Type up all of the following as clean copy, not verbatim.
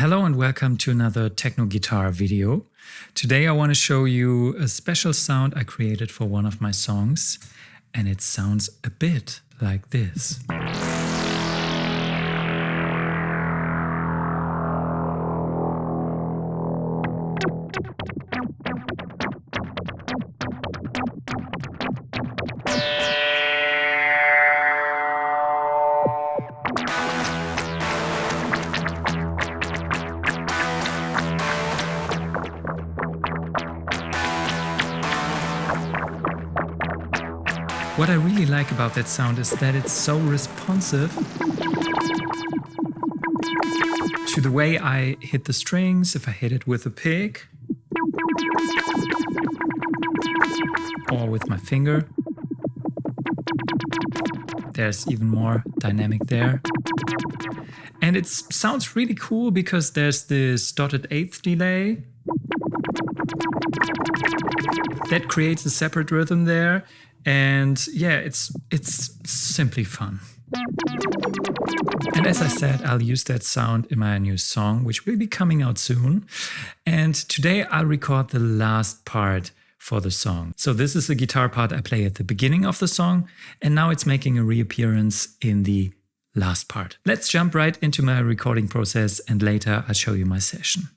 Hello and welcome to another techno guitar video. Today I want to show you a special sound I created for one of my songs, and it sounds a bit like this. What I really like about that sound is that it's so responsive to the way I hit the strings, if I hit it with a pick or with my finger. There's even more dynamic there. And it sounds really cool because there's this dotted eighth delay that creates a separate rhythm there. And yeah, it's simply fun. And as I said, I'll use that sound in my new song, which will be coming out soon. And today I'll record the last part for the song. So this is the guitar part I play at the beginning of the song, and now it's making a reappearance in the last part. Let's jump right into my recording process, and later I'll show you my session.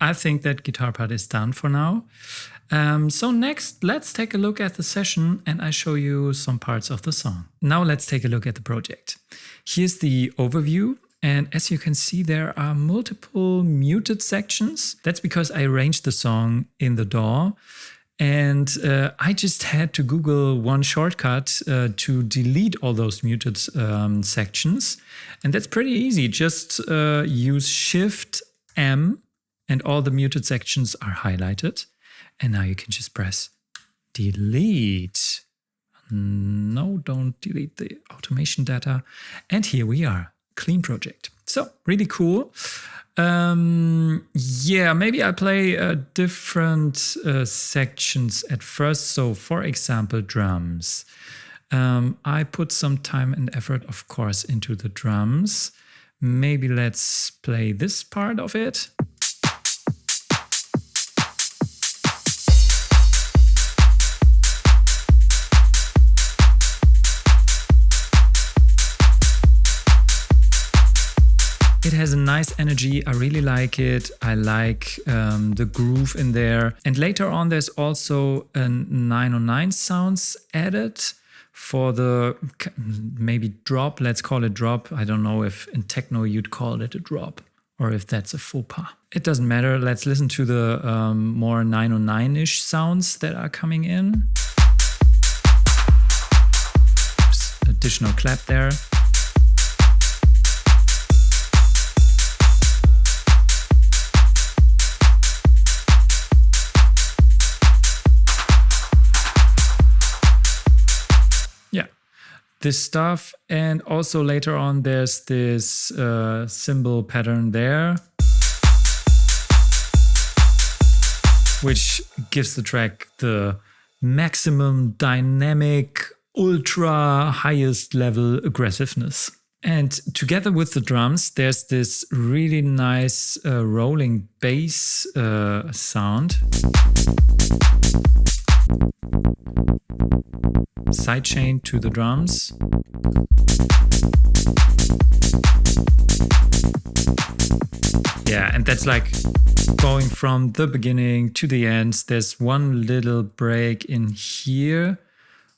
I think that guitar part is done for now. So next, let's take a look at the session and I show you some parts of the song. Now let's take a look at the project. Here's the overview. And as you can see, there are multiple muted sections. That's because I arranged the song in the DAW. And I just had to Google one shortcut to delete all those muted sections. And that's pretty easy. Just use Shift-M. And all the muted sections are highlighted. And now you can just press delete. No, don't delete the automation data. And here we are, clean project. So really cool. Yeah, maybe I'll play different sections at first. So for example, drums. I put some time and effort, of course, into the drums. Maybe let's play this part of it. It has a nice energy. I really like it. I like the groove in there. And later on, there's also a 909 sounds added for the maybe drop. Let's call it drop. I don't know if in techno you'd call it a drop or if that's a faux pas. It doesn't matter. Let's listen to the more 909-ish sounds that are coming in. Additional clap there. this stuff. And also later on, there's this cymbal pattern there, which gives the track the maximum dynamic, ultra highest level aggressiveness. And together with the drums, there's this really nice rolling bass sound. Sidechain to the drums. Yeah, and that's like going from the beginning to the end. There's one little break in here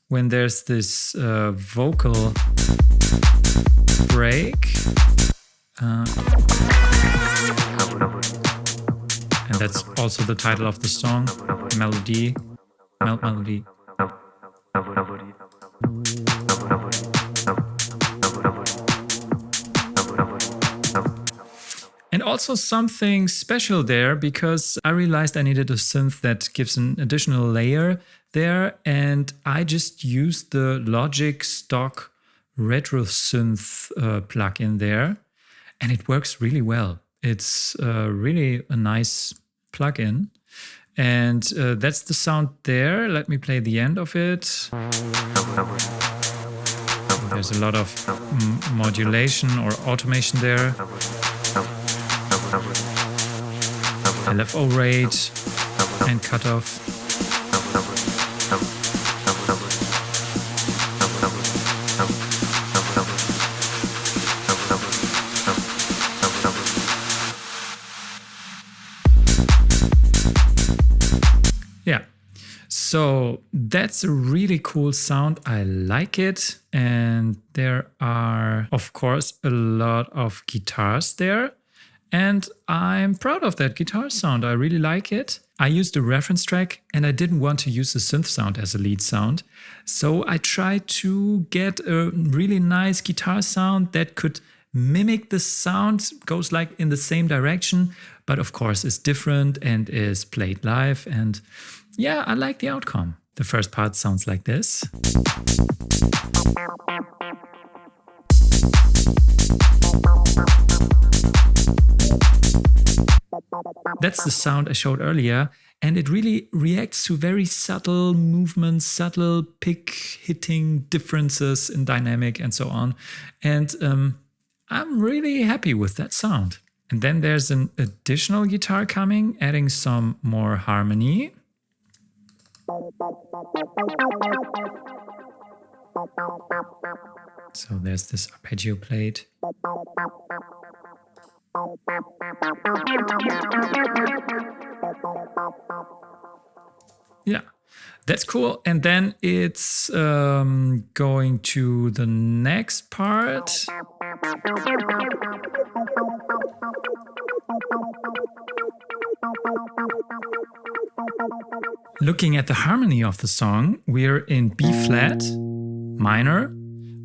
when there's this vocal break. And that's also the title of the song, Maelody. Maelody. And also something special there, because I realized I needed a synth that gives an additional layer there, and I just used the Logic stock retro synth plugin there, and it works really well. It's really a nice plugin, and that's the sound there. Let me play the end of it. There's a lot of modulation or automation there. LFO rate and cutoff. Yeah, so that's a really cool sound. I like it. And there are, of course, a lot of guitars there. And I'm proud of that guitar sound. I really like it. I used a reference track and I didn't want to use the synth sound as a lead sound. So I tried to get a really nice guitar sound that could mimic the sound, goes like in the same direction, but of course is different and is played live. And yeah, I like the outcome. The first part sounds like this. That's the sound I showed earlier, and it really reacts to very subtle movements, subtle pick hitting differences in dynamic and so on. And I'm really happy with that sound. And then there's an additional guitar coming, adding some more harmony. So there's this arpeggio plate. Yeah, that's cool. And then it's going to the next part. Looking at the harmony of the song, we're in B flat minor,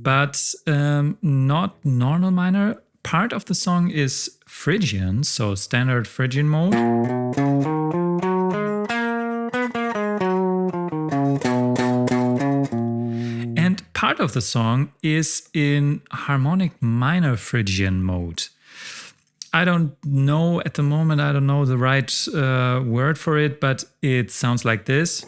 but not normal minor. Part of the song is Phrygian, so standard Phrygian mode. And part of the song is in harmonic minor Phrygian mode. I don't know at the moment, I don't know the right word for it, but it sounds like this.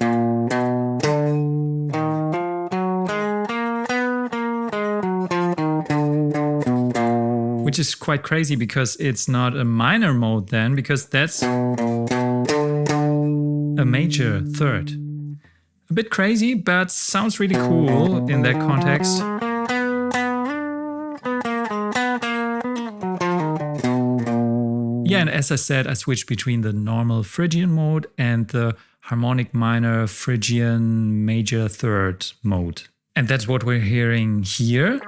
Which is quite crazy because it's not a minor mode then, because that's a major third. A bit crazy, but sounds really cool in that context. Yeah, and as I said, I switched between the normal Phrygian mode and the harmonic minor Phrygian major third mode. And that's what we're hearing here.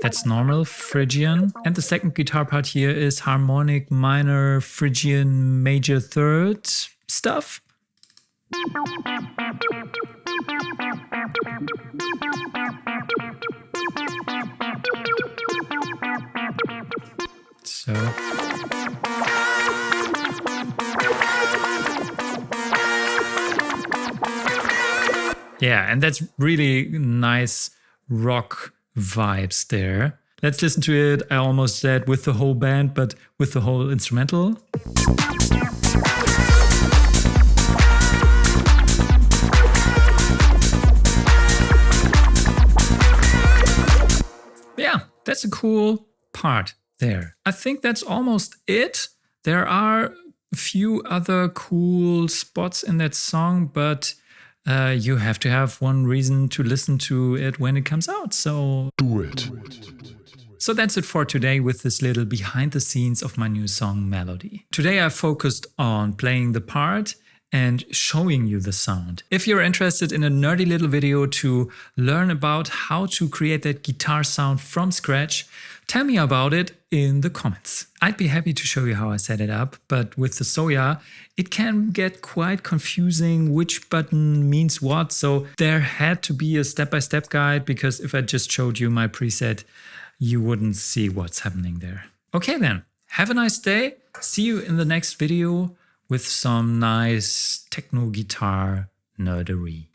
That's normal Phrygian. And the second guitar part here is harmonic minor Phrygian major third stuff. So Yeah, and that's really nice rock vibes there. Let's listen to it. I almost said with the whole band, but with the whole instrumental. Yeah, that's a cool part there. I think that's almost it. There are a few other cool spots in that song, but you have to have one reason to listen to it when it comes out. So Do it. So that's it for today with this little behind the scenes of my new song Maelody. Today I focused on playing the part and showing you the sound. If you're interested in a nerdy little video to learn about how to create that guitar sound from scratch, tell me about it in the comments. I'd be happy to show you how I set it up, but with the ZOIA, it can get quite confusing which button means what, so there had to be a step-by-step guide, because if I just showed you my preset, you wouldn't see what's happening there. Okay then, have a nice day. See you in the next video with some nice techno guitar nerdery.